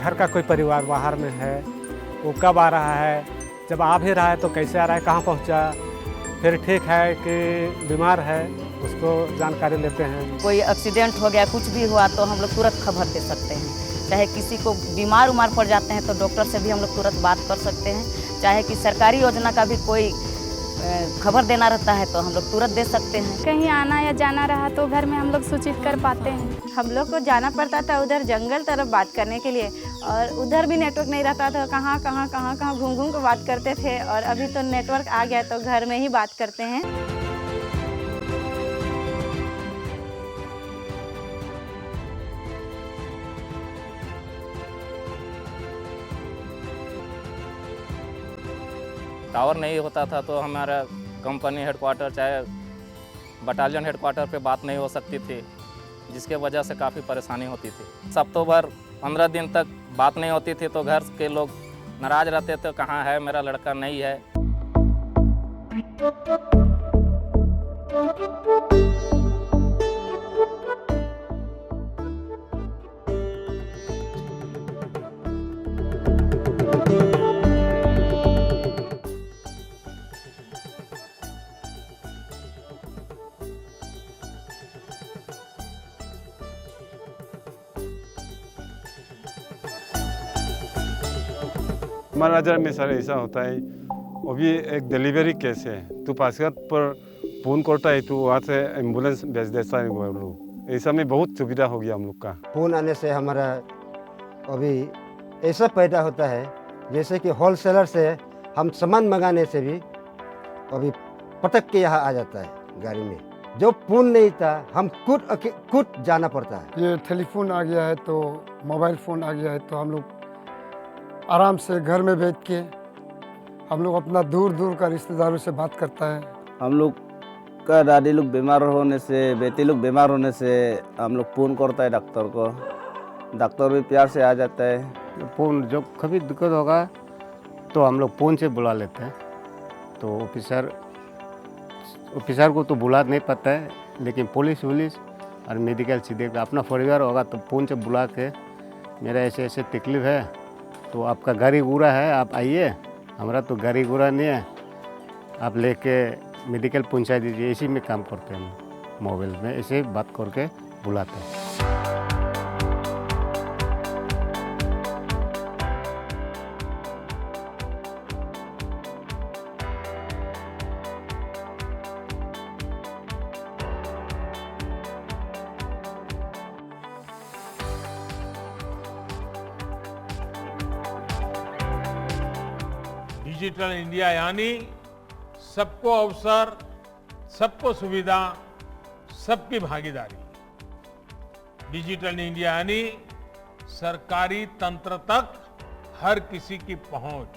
घर का कोई परिवार बाहर में है, वो कब आ रहा है, जब आ भी रहा है तो कैसे आ रहा है, कहाँ पहुँचा, फिर ठीक है कि बीमार है, उसको जानकारी लेते हैं। कोई एक्सीडेंट हो गया, कुछ भी हुआ तो हम लोग तुरंत खबर दे सकते हैं। चाहे किसी को बीमार पड़ जाते हैं तो डॉक्टर से भी हम लोग तुरंत बात कर सकते हैं। चाहे कि सरकारी योजना का भी कोई खबर देना रहता है तो हम लोग तुरंत दे सकते हैं। कहीं आना या जाना रहा तो घर में हम लोग सूचित कर पाते हैं। हम लोग को जाना पड़ता था उधर जंगल तरफ बात करने के लिए, और उधर भी नेटवर्क नहीं रहता था। कहाँ घूम घूम कर बात करते थे, और अभी तो नेटवर्क आ गया तो घर में ही बात करते हैं। टावर नहीं होता था तो हमारा कंपनी हेडक्वार्टर चाहे बटालियन हेडक्वार्टर पे बात नहीं हो सकती थी, जिसके वजह से काफ़ी परेशानी होती थी। हफ्तों भर 15 दिन तक बात नहीं होती थी तो घर के लोग नाराज़ रहते थे, कहाँ है मेरा लड़का, नहीं है। हमारा नज़र में सर ऐसा होता है, अभी एक डिलीवरी केस है तो पासगत पर फ़ोन करता है तो वहाँ से एम्बुलेंस भेज देता है वो लोग। ऐसा में बहुत सुविधा हो गया हम लोग का। फ़ोन आने से हमारा अभी ऐसा पैदा होता है जैसे कि होलसेलर से हम सामान मंगाने से भी अभी पटक के यहाँ आ जाता है गाड़ी में। जो फ़ोन नहीं था हम खुद जाना पड़ता है। ये टेलीफोन आ गया है तो मोबाइल फ़ोन आ गया है तो हम लोग आराम से घर में बैठ के हम लोग अपना दूर दूर का रिश्तेदारों से बात करता है। हम लोग का दादी लोग बीमार होने से, बेटी लोग बीमार होने से हम लोग फ़ोन करता है डॉक्टर को, डॉक्टर भी प्यार से आ जाता है। फ़ोन जब कभी दिक्कत होगा तो हम लोग फ़ोन से बुला लेते हैं। तो ऑफिसर को तो बुला नहीं पाता है, लेकिन पुलिस और मेडिकल सीधे अपना परिवार होगा तो फ़ोन से बुला के मेरा ऐसे ऐसे तकलीफ़ है तो आपका गाड़ी घोड़ा है, आप आइए। हमारा तो गाड़ी घोड़ा नहीं है, आप लेके मेडिकल पहुंचा दीजिए। इसी में काम करते हैं, मोबाइल में ऐसे बात करके बुलाते हैं। डिजिटल इंडिया यानी सबको अवसर, सबको सुविधा, सबकी भागीदारी। डिजिटल इंडिया यानी सरकारी तंत्र तक हर किसी की पहुंच।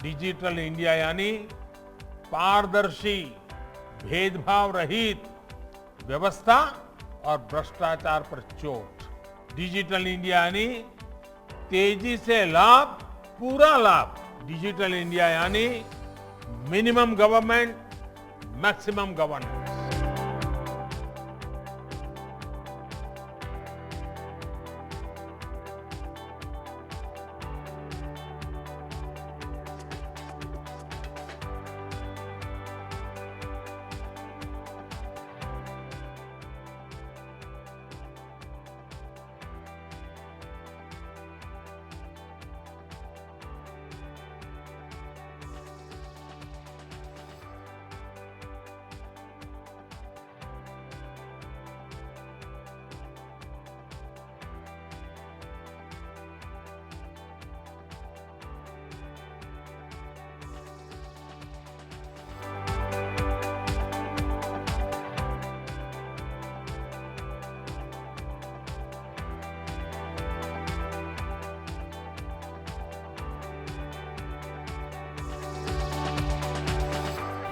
डिजिटल इंडिया यानी पारदर्शी, भेदभाव रहित व्यवस्था और भ्रष्टाचार पर चोट। डिजिटल इंडिया यानी तेजी से लाभ, पूरा लाभ। डिजिटल इंडिया यानी मिनिमम गवर्नमेंट, मैक्सिमम गवर्नेंस।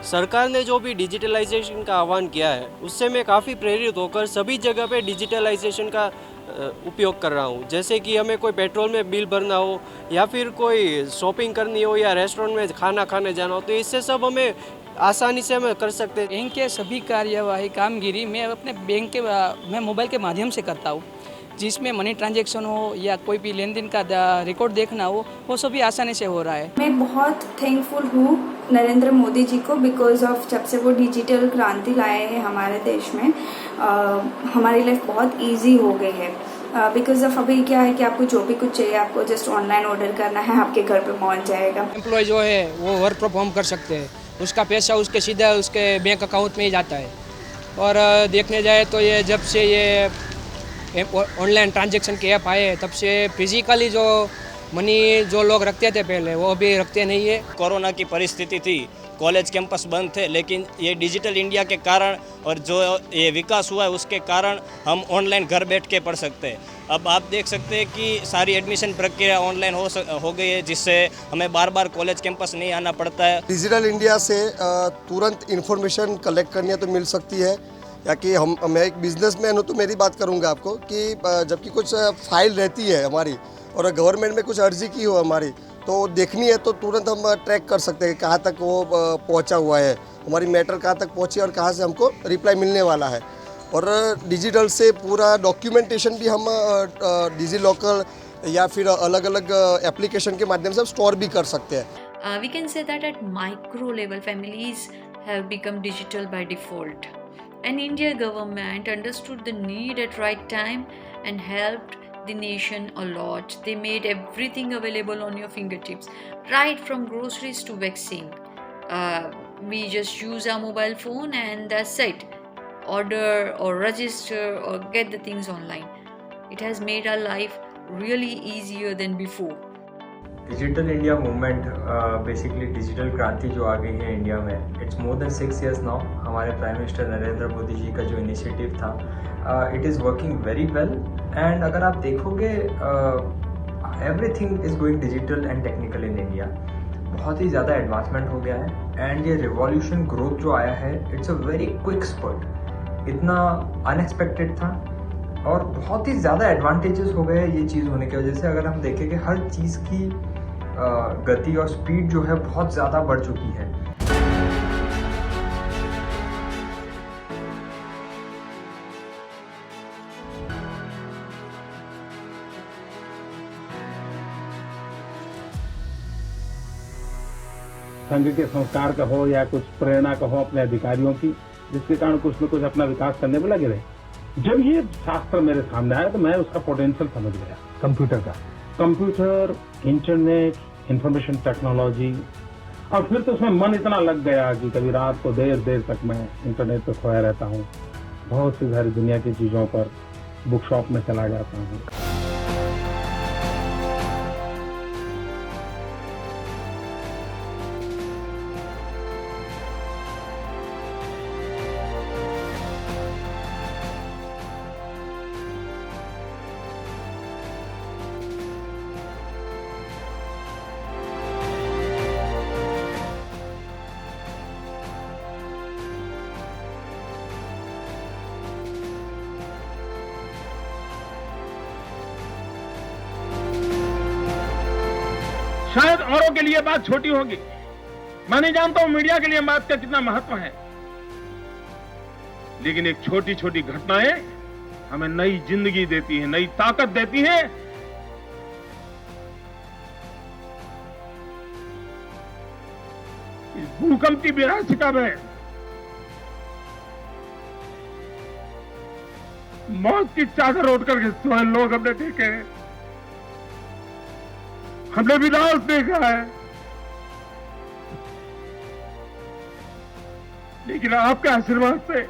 सरकार ने जो भी डिजिटलाइजेशन का आह्वान किया है उससे मैं काफ़ी प्रेरित होकर सभी जगह पे डिजिटलाइजेशन का उपयोग कर रहा हूँ। जैसे कि हमें कोई पेट्रोल में बिल भरना हो या फिर कोई शॉपिंग करनी हो या रेस्टोरेंट में खाना खाने जाना हो तो इससे सब हमें आसानी से हम कर सकते हैं। बैंक के सभी कार्यवाही कामगिरी मैं अपने बैंक के मैं मोबाइल के माध्यम से करता हूँ। जिसमें मनी ट्रांजैक्शन हो या कोई भी लेन देन का रिकॉर्ड देखना हो, वो सभी आसानी से हो रहा है। मैं बहुत थैंकफुल हूँ नरेंद्र मोदी जी को, बिकॉज ऑफ जब से वो डिजिटल क्रांति लाए हैं हमारे देश में, हमारी लाइफ बहुत इजी हो गई है। बिकॉज ऑफ अभी क्या है कि आपको जो भी कुछ चाहिए आपको जस्ट ऑनलाइन ऑर्डर करना है, आपके घर पे पहुंच जाएगा। एम्प्लॉय जो है वो वर्क फ्रॉम होम कर सकते हैं, उसका पैसा उसके सीधा उसके बैंक अकाउंट में ही जाता है। और देखने जाए तो ये जब से ये ऑनलाइन ट्रांजैक्शन के ऐप आए तब से फिजिकली जो मनी जो लोग रखते थे पहले वो अभी रखते नहीं है। कोरोना की परिस्थिति थी, कॉलेज कैंपस बंद थे, लेकिन ये डिजिटल इंडिया के कारण और जो ये विकास हुआ है उसके कारण हम ऑनलाइन घर बैठ के पढ़ सकते हैं। अब आप देख सकते हैं कि सारी एडमिशन प्रक्रिया ऑनलाइन हो गई है, जिससे हमें बार बार कॉलेज कैंपस नहीं आना पड़ता है। डिजिटल इंडिया से तुरंत इन्फॉर्मेशन कलेक्ट करनी तो मिल सकती है, या कि मैं एक बिजनेसमैन हूँ तो मेरी बात करूँगा आपको कि जबकि कुछ फाइल रहती है हमारी और गवर्नमेंट में कुछ अर्जी की हो हमारी, तो देखनी है तो तुरंत हम ट्रैक कर सकते हैं कहाँ तक वो पहुँचा हुआ है, हमारी मैटर कहाँ तक पहुँची और कहाँ से हमको रिप्लाई मिलने वाला है। और डिजिटल से पूरा डॉक्यूमेंटेशन भी हम डिजी लॉकर या फिर अलग अलग एप्लीकेशन के माध्यम से हम स्टोर भी कर सकते हैं। We can say that at micro level families have become digital by default, and India government understood the need at right time and helped the nation a lot. They made everything available on your fingertips, right from groceries to vaccine. We just use our mobile phone and that's it. Order or register or get the things online. It has made our life really easier than before. Digital India movement basically digital क्रांति जो आ गई है India में, it's more than 6 years now. हमारे prime minister Narendra Modi ji का जो initiative था, it is working very well. And अगर आप देखोगे everything is going digital and technical in India. बहुत ही ज़्यादा एडवांसमेंट हो गया है एंड ये रिवॉल्यूशन ग्रोथ जो आया है, it's a very quick spurt. इतना अनएक्सपेक्टेड था और बहुत ही ज़्यादा एडवांटेजेस हो गए ये चीज़ होने की वजह से। अगर हम देखें कि हर चीज़ की गति और स्पीड जो है बहुत ज़्यादा बढ़ चुकी है। संघ के संस्कार का हो या कुछ प्रेरणा का हो अपने अधिकारियों की, जिसके कारण कुछ न कुछ अपना विकास करने में लगे रहे। जब ये शास्त्र मेरे सामने आया तो मैं उसका पोटेंशियल समझ गया। कंप्यूटर, इंटरनेट, इंफॉर्मेशन टेक्नोलॉजी, और फिर तो उसमें मन इतना लग गया कि कभी रात को देर देर तक मैं इंटरनेट पर खोया रहता हूँ। बहुत सी सारी दुनिया की चीज़ों पर बुक शॉप में चला जाता हूँ। शायद औरों के लिए बात छोटी होगी, मैं नहीं जानता हूं मीडिया के लिए बात का कितना महत्व है, लेकिन एक छोटी छोटी घटनाएं हमें नई जिंदगी देती है, नई ताकत देती है। इस भूकंप की विनाशिका में मौत की चादर ओढ़ करके सोए लोग हमने देखे हैं, हमने विनाश देखा है, लेकिन आपके आशीर्वाद से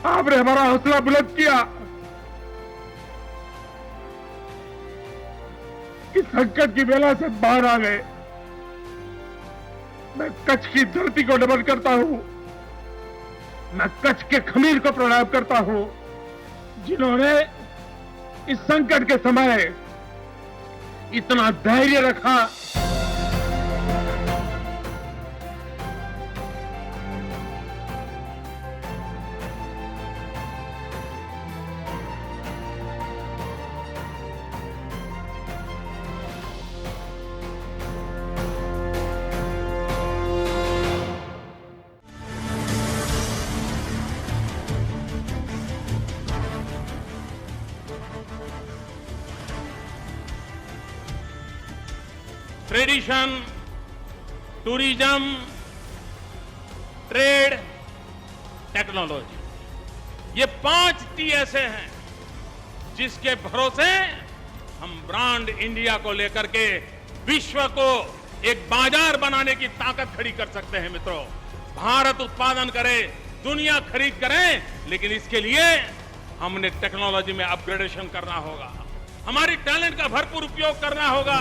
आपने हमारा हौसला बुलंद किया। इस संकट की बेला से बाहर आ गए। मैं कच्छ की धरती को नमन करता हूं, मैं कच्छ के खमीर को प्रणाम करता हूं, जिन्होंने इस संकट के समय इतना धैर्य रखा। ट्रेडिशन, टूरिज्म, ट्रेड, टेक्नोलॉजी, ये 5 टी ऐसे हैं जिसके भरोसे हम ब्रांड इंडिया को लेकर के विश्व को एक बाजार बनाने की ताकत खड़ी कर सकते हैं। मित्रों, भारत उत्पादन करे, दुनिया खरीद करे, लेकिन इसके लिए हमने टेक्नोलॉजी में अपग्रेडेशन करना होगा, हमारी टैलेंट का भरपूर उपयोग करना होगा।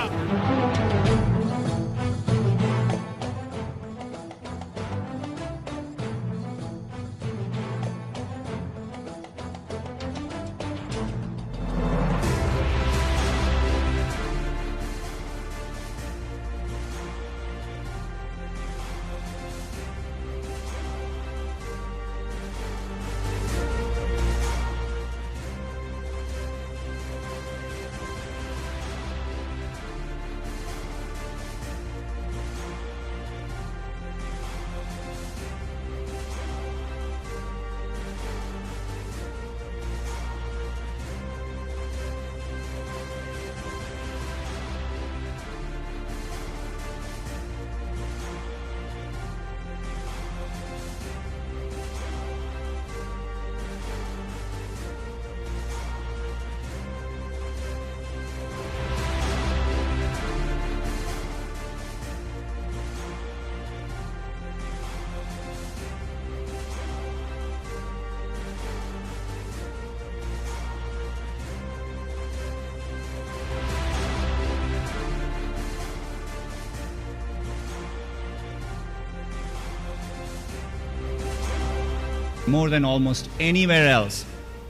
More than almost anywhere else,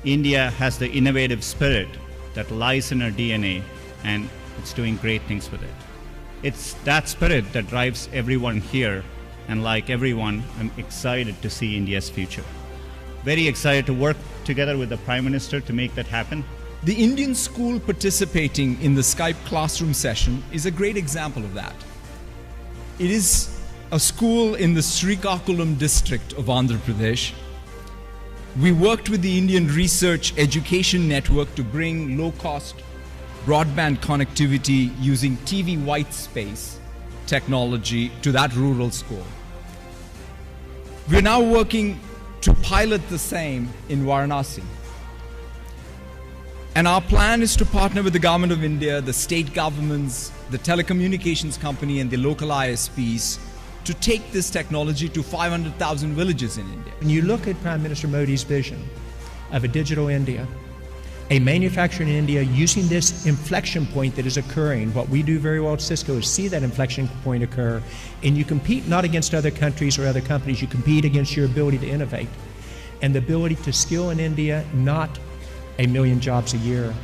India has the innovative spirit that lies in our DNA, and it's doing great things with it. It's that spirit that drives everyone here, and like everyone, I'm excited to see India's future. Very excited to work together with the Prime Minister to make that happen. The Indian school participating in the Skype classroom session is a great example of that. It is a school in the Srikakulam district of Andhra Pradesh. We worked with the Indian Research Education Network to bring low-cost broadband connectivity using TV white space technology to that rural school. We're now working to pilot the same in Varanasi. And our plan is to partner with the Government of India, the state governments, the telecommunications company, and the local ISPs to take this technology to 500,000 villages in India. When you look at Prime Minister Modi's vision of a digital India, a manufacturing in India using this inflection point that is occurring, what we do very well at Cisco is see that inflection point occur, and you compete not against other countries or other companies, you compete against your ability to innovate and the ability to skill in India, not 1 million jobs a year,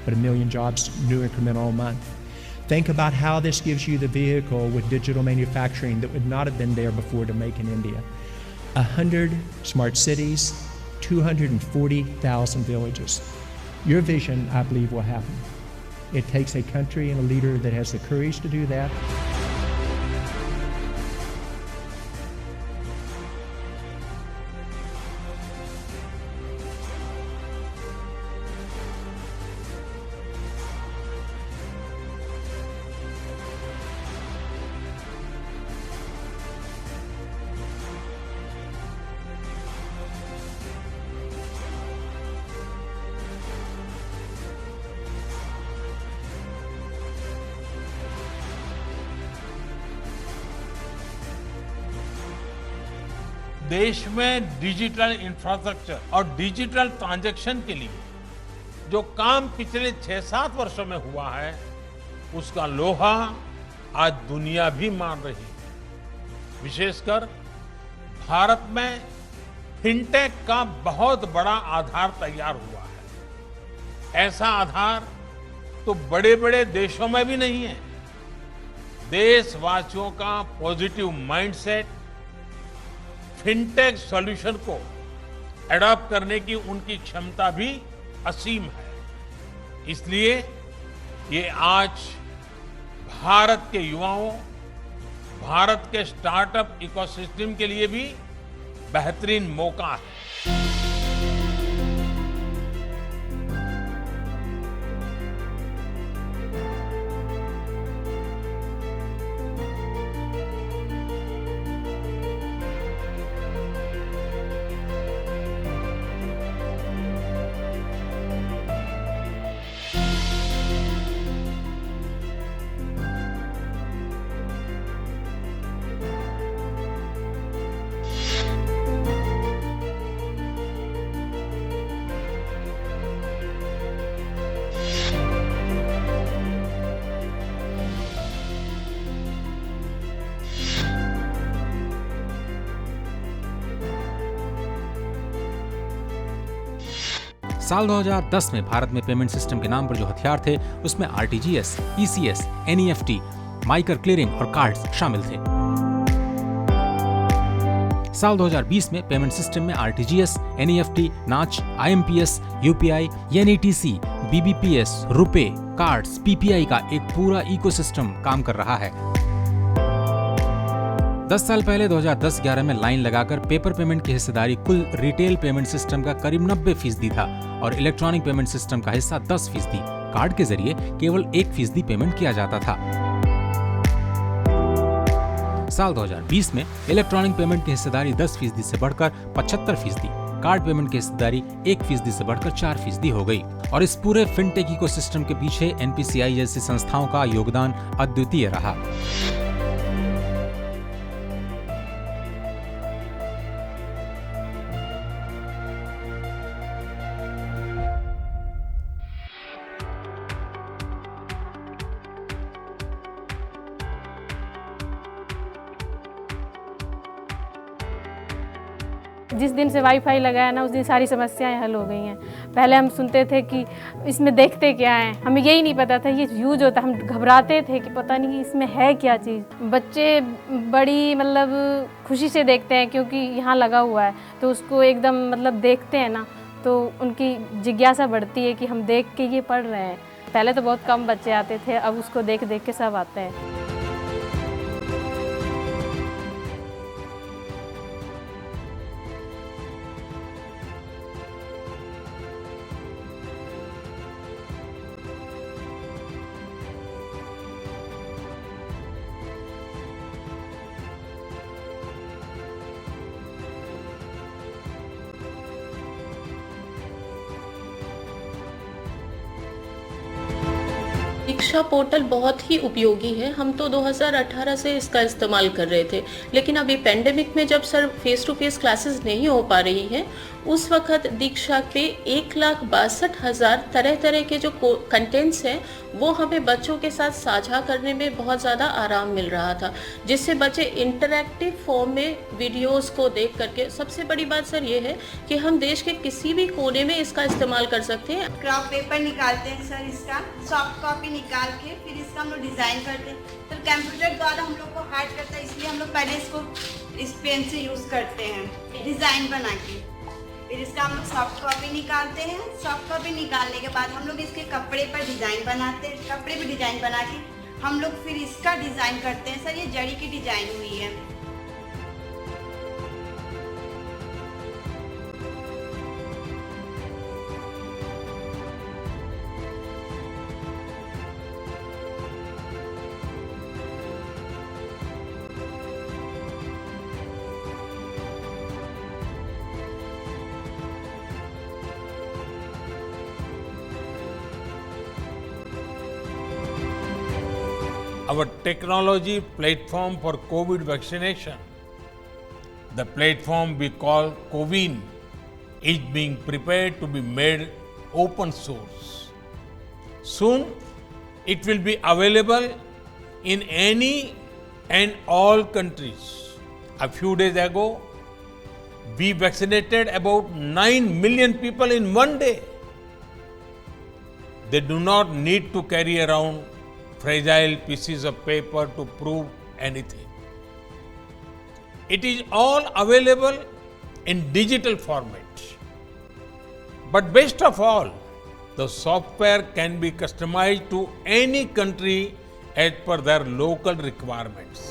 but 1 million jobs new incremental a month. Think about how this gives you the vehicle with digital manufacturing that would not have been there before to make in India. 100 smart cities, 240,000 villages. Your vision, I believe, will happen. It takes a country and a leader that has the courage to do that. देश में digital infrastructure और digital transaction के लिए जो काम पिछले 6-7 वर्षों में हुआ है, उसका लोहा आज दुनिया भी मान रही है। विशेषकर भारत में फिनटेक का बहुत बड़ा आधार तैयार हुआ है। ऐसा आधार तो बड़े-बड़े देशों में भी नहीं है। देशवासियों का पॉजिटिव माइंडसेट फिनटेक सॉल्यूशन को एडॉप्ट करने की उनकी क्षमता भी असीम है। इसलिए ये आज भारत के युवाओं, भारत के स्टार्टअप इकोसिस्टम के लिए भी बेहतरीन मौका है। साल 2010 में भारत में पेमेंट सिस्टम के नाम पर जो हथियार थे उसमें RTGS, ECS, NEFT, micro clearing और कार्ड्स शामिल थे। साल 2020 में पेमेंट सिस्टम में RTGS, NEFT, नाच, IMPS, UPI, NETC, BBPS, RuPay, cards, PPI का एक पूरा इकोसिस्टम काम कर रहा है। 10 साल पहले 2010-11 में लाइन लगाकर पेपर पेमेंट की हिस्सेदारी कुल रिटेल पेमेंट सिस्टम का करीब 90% था और इलेक्ट्रॉनिक पेमेंट सिस्टम का हिस्सा 10%। कार्ड के जरिए केवल 1% पेमेंट किया जाता था। साल 2020 में इलेक्ट्रॉनिक पेमेंट की हिस्सेदारी 10% से बढ़कर 75%, कार्ड पेमेंट की हिस्सेदारी 1% से बढ़कर 4% हो गई। और इस पूरे फिनटेक इकोसिस्टम के पीछे NPCI जैसी संस्थाओं का योगदान अद्वितीय रहा। जिस दिन से वाईफाई लगाया ना उस दिन सारी समस्याएं हल हो गई हैं। पहले हम सुनते थे कि इसमें देखते क्या है, हमें यही नहीं पता था ये यूज होता, हम घबराते थे कि पता नहीं इसमें है क्या चीज़। बच्चे बड़ी मतलब खुशी से देखते हैं क्योंकि यहाँ लगा हुआ है, तो उसको एकदम मतलब देखते हैं ना तो उनकी जिज्ञासा बढ़ती है कि हम देख के ये पढ़ रहे हैं। पहले तो बहुत कम बच्चे आते थे, अब उसको देख देख के सब आते हैं। दीक्षा पोर्टल बहुत ही उपयोगी है। हम तो 2018 से इसका इस्तेमाल कर रहे थे, लेकिन अभी पेंडेमिक में जब sir face to face classes नहीं हो पा रही हैं, उस वक्त दीक्षा पे 1,62,000 तरह तरह के जो कंटेंट्स हैं वो हमें बच्चों के साथ साझा करने में बहुत ज़्यादा आराम मिल रहा था, जिससे बच्चे इंटरैक्टिव फॉर्म में वीडियोस को देख करके। सबसे बड़ी बात सर ये है कि हम देश के किसी भी कोने में इसका इस्तेमाल कर सकते हैं। क्राफ्ट पेपर निकालते हैं सर, इसका सॉफ्ट कॉपी निकाल के फिर इसका हम लोग डिज़ाइन करते हैं। तो कंप्यूटर द्वारा हम लोग को हार्ड करता है, इसलिए हम लोग पहले इसको इस पेन से यूज़ करते हैं डिज़ाइन बना के। फिर इसका हम लोग सॉफ्ट कॉपी निकालते हैं। सॉफ्ट कॉपी निकालने के बाद हम लोग इसके कपड़े पर डिज़ाइन बनाते हैं। कपड़े पर डिज़ाइन बना के हम लोग फिर इसका डिज़ाइन करते हैं। सर ये जड़ी की डिज़ाइन हुई है। Our technology platform for COVID vaccination, the platform we call COVIN, is being prepared to be made open source. Soon, it will be available in any and all countries. A few days ago, we vaccinated about 9 million people in one day. They do not need to carry around fragile pieces of paper to prove anything. It is all available in digital format. But best of all, the software can be customized to any country as per their local requirements.